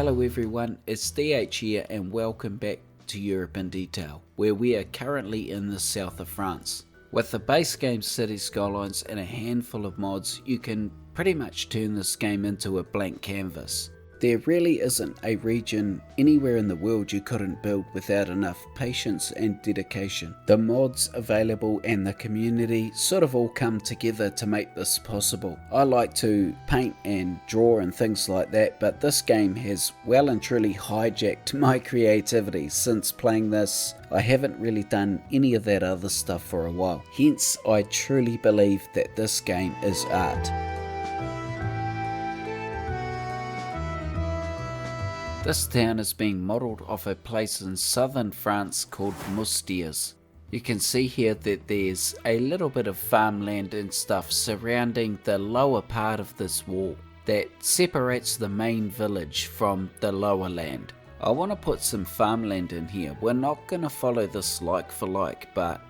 Hello everyone, it's DH here and welcome back to Europe in Detail, where we are currently in the south of France. With the base game City Skylines and a handful of mods, you can pretty much turn this game into a blank canvas. There really isn't a region anywhere in the world you couldn't build without enough patience and dedication. The mods available and the community sort of all come together to make this possible. I like to paint and draw and things like that, but this game has well and truly hijacked my creativity. Since playing this, I haven't really done any of that other stuff for a while. Hence, I truly believe that this game is art. This town is being modelled off a place in southern France called Moustiers. You can see here that there's a little bit of farmland and stuff surrounding the lower part of this wall that separates the main village from the lower land. I want to put some farmland in here. We're not going to follow this like for like, but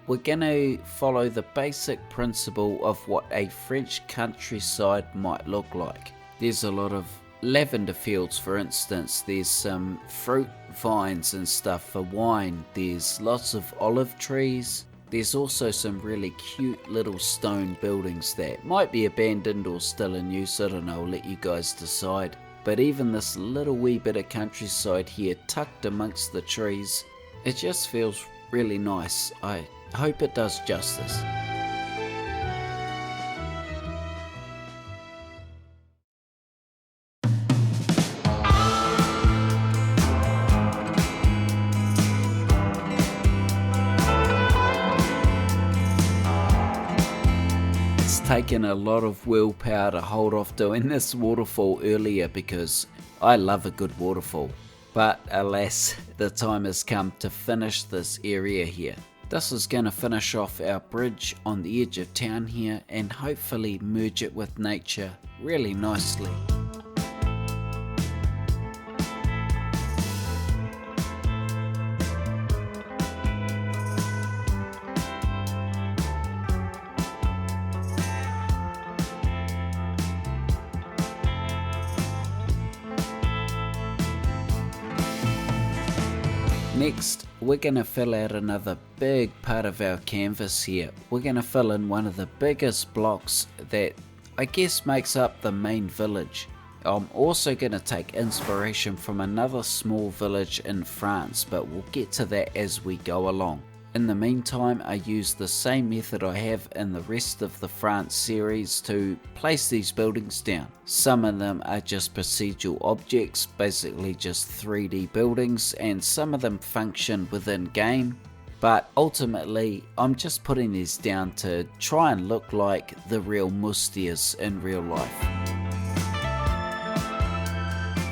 we're going to follow the basic principle of what a French countryside might look like. There's a lot of lavender fields, for instance. There's some fruit vines and stuff for wine. There's lots of olive trees. There's also some really cute little stone buildings that might be abandoned or still in use. I don't know, I'll let you guys decide. But even this little wee bit of countryside here tucked amongst the trees, it just feels really nice. I hope it does justice. Taken a lot of willpower to hold off doing this waterfall earlier because I love a good waterfall, but alas, the time has come to finish this area here. This is going to finish off our bridge on the edge of town here and hopefully merge it with nature really nicely. Next, we're going to fill out another big part of our canvas here. We're going to fill in one of the biggest blocks that I guess makes up the main village. I'm also going to take inspiration from another small village in France, but we'll get to that as we go along. In the meantime, I use the same method I have in the rest of the France series to place these buildings down. Some of them are just procedural objects, basically just 3D buildings, and some of them function within game. But ultimately, I'm just putting these down to try and look like the real Moustiers in real life.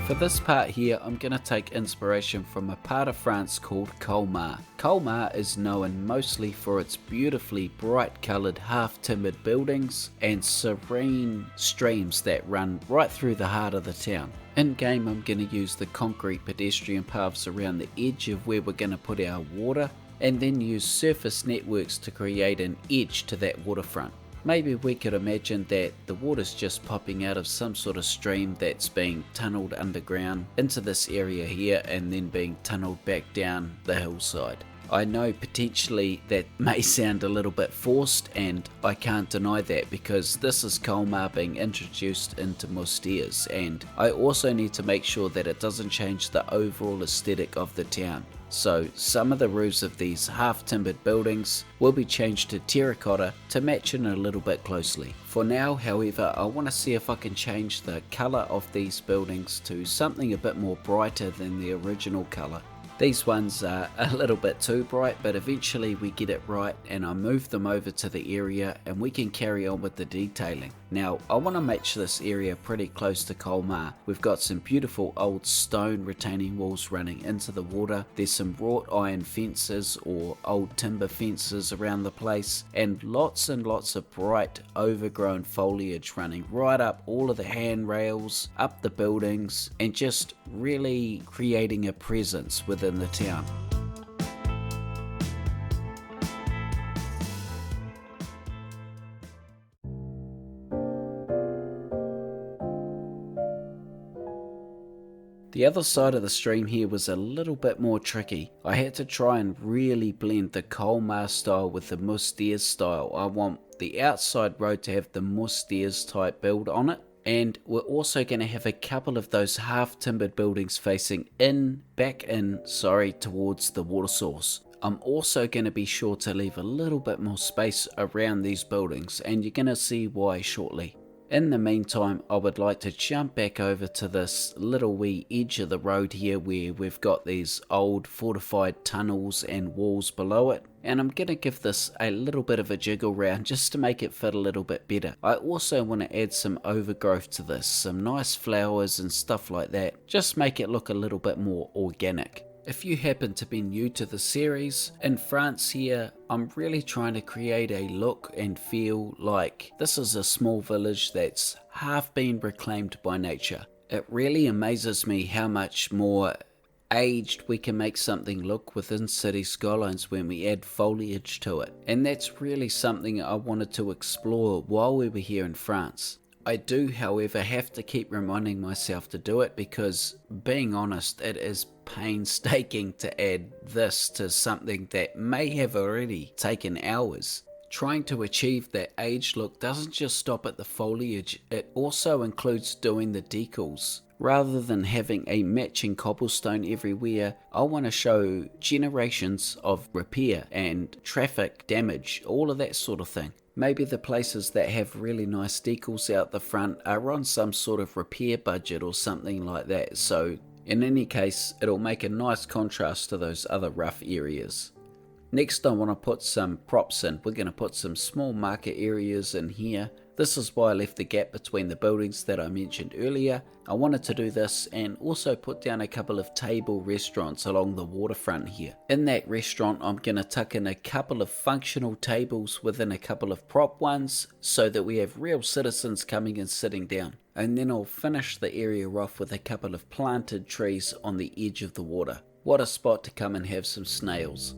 For this part here, I'm going to take inspiration from a part of France called Colmar. Colmar is known mostly for its beautifully bright coloured half-timbered buildings and serene streams that run right through the heart of the town. In game, I'm going to use the concrete pedestrian paths around the edge of where we're going to put our water, and then use surface networks to create an edge to that waterfront. Maybe we could imagine that the water's just popping out of some sort of stream that's being tunneled underground into this area here and then being tunneled back down the hillside. I know potentially that may sound a little bit forced, and I can't deny that because this is Colmar being introduced into Moustiers, and I also need to make sure that it doesn't change the overall aesthetic of the town. So some of the roofs of these half-timbered buildings will be changed to terracotta to match in a little bit closely. For now, however, I want to see if I can change the colour of these buildings to something a bit more brighter than the original colour. These ones are a little bit too bright, but eventually we get it right and I move them over to the area and we can carry on with the detailing. Now, I want to match this area pretty close to Colmar. We've got some beautiful old stone retaining walls running into the water. There's some wrought iron fences or old timber fences around the place, and lots of bright overgrown foliage running right up all of the handrails, up the buildings, and just really creating a presence within the town. The other side of the stream here was a little bit more tricky. I had to try and really blend the Colmar style with the Moustiers style. I want the outside road to have the Moustiers type build on it. And we're also going to have a couple of those half timbered buildings facing back in, towards the water source. I'm also going to be sure to leave a little bit more space around these buildings, and you're going to see why shortly. In the meantime, I would like to jump back over to this little wee edge of the road here where we've got these old fortified tunnels and walls below it. And I'm going to give this a little bit of a jiggle round just to make it fit a little bit better. I also want to add some overgrowth to this, some nice flowers and stuff like that. Just make it look a little bit more organic. If you happen to be new to the series, in France here, I'm really trying to create a look and feel like this is a small village that's half been reclaimed by nature. It really amazes me how much more aged we can make something look within city skylines when we add foliage to it. And that's really something I wanted to explore while we were here in France. I do, however, have to keep reminding myself to do it because, being honest, it is painstaking to add this to something that may have already taken hours. Trying to achieve that aged look doesn't just stop at the foliage, it also includes doing the decals. Rather than having a matching cobblestone everywhere, I want to show generations of repair and traffic damage, all of that sort of thing. Maybe the places that have really nice decals out the front are on some sort of repair budget or something like that, so in any case it'll make a nice contrast to those other rough areas. Next I want to put some props in. We're going to put some small market areas in here. This is why I left the gap between the buildings that I mentioned earlier. I wanted to do this and also put down a couple of table restaurants along the waterfront here. In that restaurant I'm going to tuck in a couple of functional tables within a couple of prop ones so that we have real citizens coming and sitting down. And then I'll finish the area off with a couple of planted trees on the edge of the water. What a spot to come and have some snails.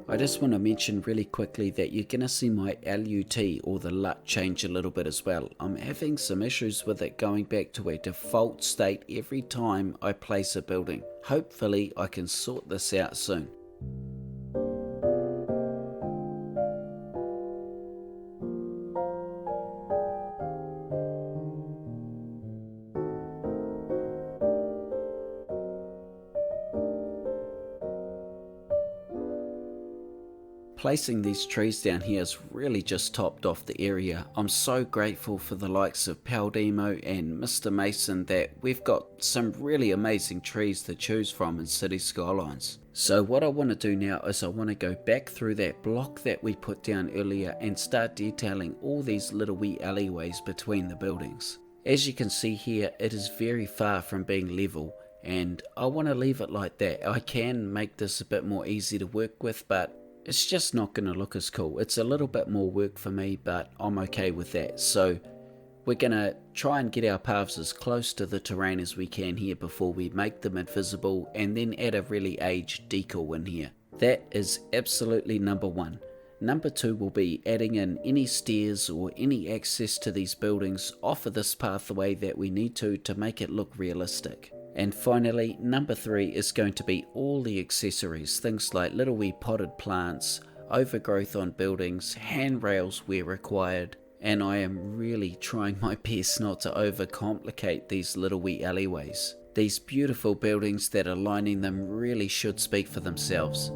I just want to mention really quickly that you're going to see my LUT or the LUT change a little bit as well. I'm having some issues with it going back to a default state every time I place a building. Hopefully I can sort this out soon. Placing these trees down here has really just topped off the area. I'm so grateful for the likes of Paldemo and Mr. Mason that we've got some really amazing trees to choose from in City Skylines. So what I want to do now is I want to go back through that block that we put down earlier and start detailing all these little wee alleyways between the buildings. As you can see here, it is very far from being level, and I want to leave it like that. I can make this a bit more easy to work with, but it's just not going to look as cool. It's a little bit more work for me, but I'm okay with that. So we're going to try and get our paths as close to the terrain as we can here before we make them invisible, and then add a really aged decal in here. That is absolutely number one. Number two will be adding in any stairs or any access to these buildings off of this pathway that we need to make it look realistic. And finally, number three is going to be all the accessories, things like little wee potted plants, overgrowth on buildings, handrails where required, and I am really trying my best not to overcomplicate these little wee alleyways. These beautiful buildings that are lining them really should speak for themselves.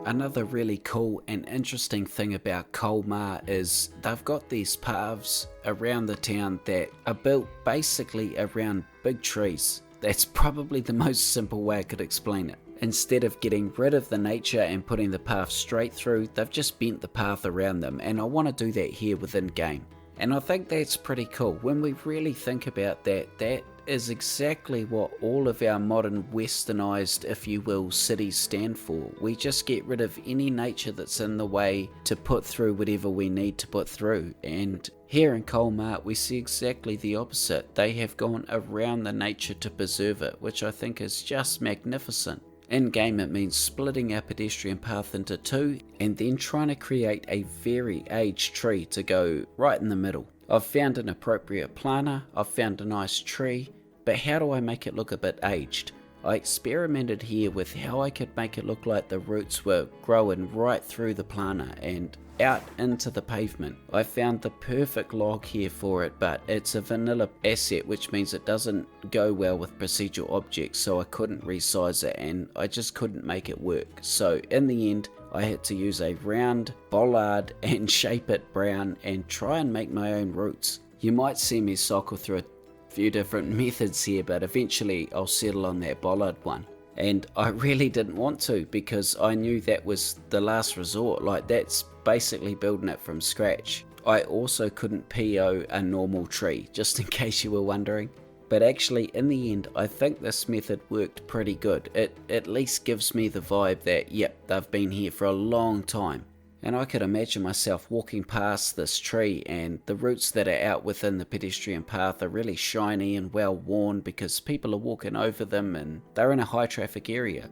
Another really cool and interesting thing about Colmar is they've got these paths around the town that are built basically around big trees. That's probably the most simple way I could explain it. Instead of getting rid of the nature and putting the path straight through, they've just bent the path around them, and I want to do that here within game. And I think that's pretty cool. When we really think about that, that is exactly what all of our modern westernized, if you will, cities stand for. We just get rid of any nature that's in the way to put through whatever we need to put through. And here in Colmar, we see exactly the opposite. They have gone around the nature to preserve it, which I think is just magnificent. In game, it means splitting our pedestrian path into two and then trying to create a very aged tree to go right in the middle. I've found an appropriate planter, I've found a nice tree, but how do I make it look a bit aged? I experimented here with how I could make it look like the roots were growing right through the planter and out into the pavement. I found the perfect log here for it, but it's a vanilla asset, which means it doesn't go well with procedural objects, so I couldn't resize it and I just couldn't make it work. So in the end, I had to use a round bollard and shape it brown and try and make my own roots. You might see me cycle through a few different methods here, but eventually I'll settle on that bollard one. And I really didn't want to, because I knew that was the last resort. Like, that's basically building it from scratch. I also couldn't PO a normal tree, just in case you were wondering. But actually, in the end, I think this method worked pretty good. It at least gives me the vibe that, yep, they've been here for a long time. And I could imagine myself walking past this tree, and the roots that are out within the pedestrian path are really shiny and well worn because people are walking over them and they're in a high traffic area.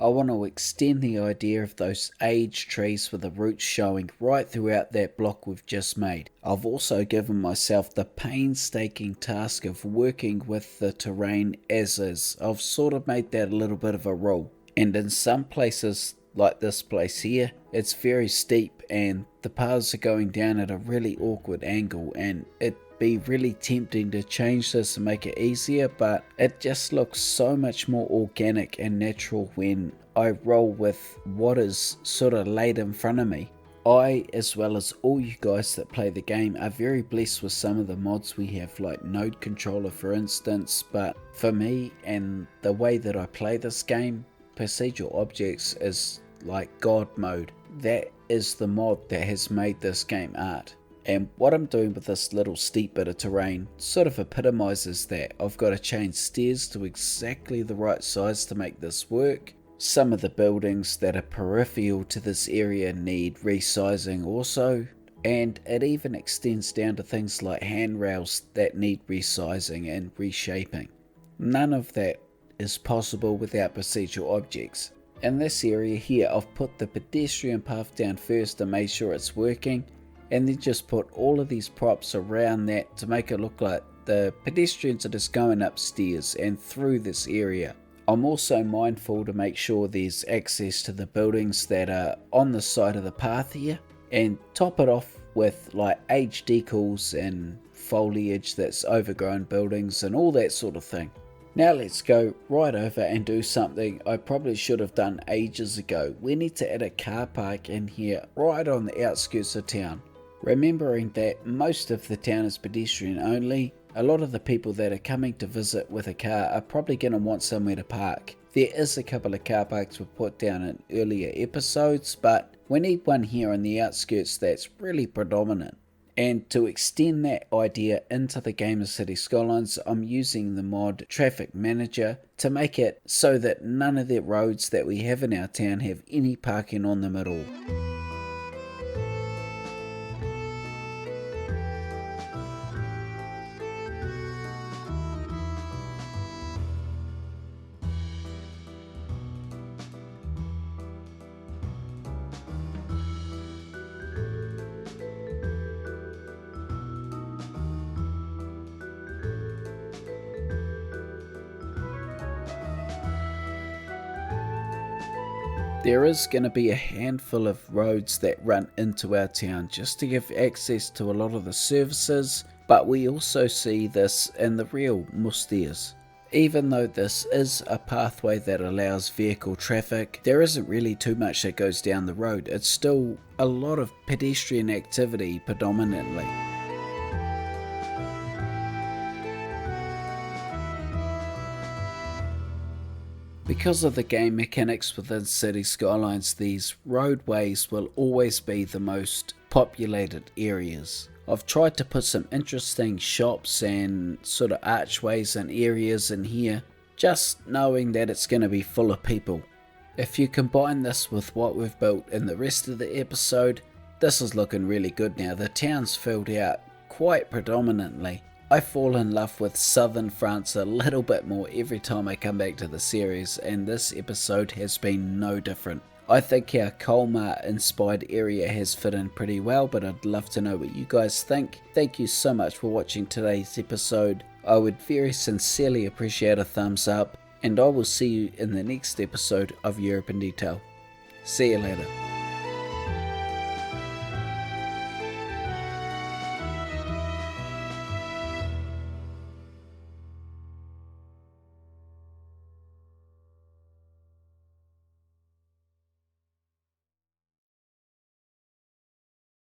I want to extend the idea of those aged trees with the roots showing right throughout that block we've just made. I've also given myself the painstaking task of working with the terrain as is. I've sort of made that a little bit of a rule. And in some places, like this place here, it's very steep and the paths are going down at a really awkward angle, and it'd be really tempting to change this and make it easier, but it just looks so much more organic and natural when I roll with what is sort of laid in front of me. I, as well as all you guys that play the game, are very blessed with some of the mods we have, like Node Controller for instance, but for me and the way that I play this game, procedural objects is like God mode. That is the mod that has made this game art. And what I'm doing with this little steep bit of terrain sort of epitomizes that. I've got to change stairs to exactly the right size to make this work. Some of the buildings that are peripheral to this area need resizing also. and it even extends down to things like handrails that need resizing and reshaping. None of that is possible without procedural objects. In this area here, I've put the pedestrian path down first to make sure it's working, and then just put all of these props around that to make it look like the pedestrians are just going upstairs and through this area. I'm also mindful to make sure there's access to the buildings that are on the side of the path here, and top it off with like age decals and foliage that's overgrown buildings and all that sort of thing. Now let's go right over and do something I probably should have done ages ago. We need to add a car park in here right on the outskirts of town. Remembering that most of the town is pedestrian only, a lot of the people that are coming to visit with a car are probably going to want somewhere to park. There is a couple of car parks we've put down in earlier episodes, but we need one here on the outskirts that's really predominant. And to extend that idea into the game of City Skylines, I'm using the mod Traffic Manager to make it so that none of the roads that we have in our town have any parking on them at all. There is going to be a handful of roads that run into our town just to give access to a lot of the services, but we also see this in the real Moustiers. Even though this is a pathway that allows vehicle traffic, there isn't really too much that goes down the road. It's still a lot of pedestrian activity predominantly. Because of the game mechanics within City Skylines, these roadways will always be the most populated areas. I've tried to put some interesting shops and sort of archways and areas in here, just knowing that it's going to be full of people. If you combine this with what we've built in the rest of the episode, this is looking really good now. The town's filled out quite predominantly. I fall in love with southern France a little bit more every time I come back to the series, and this episode has been no different. I think our Colmar inspired area has fit in pretty well, but I'd love to know what you guys think. Thank you so much for watching today's episode. I would very sincerely appreciate a thumbs up, and I will see you in the next episode of Europe in Detail. See you later.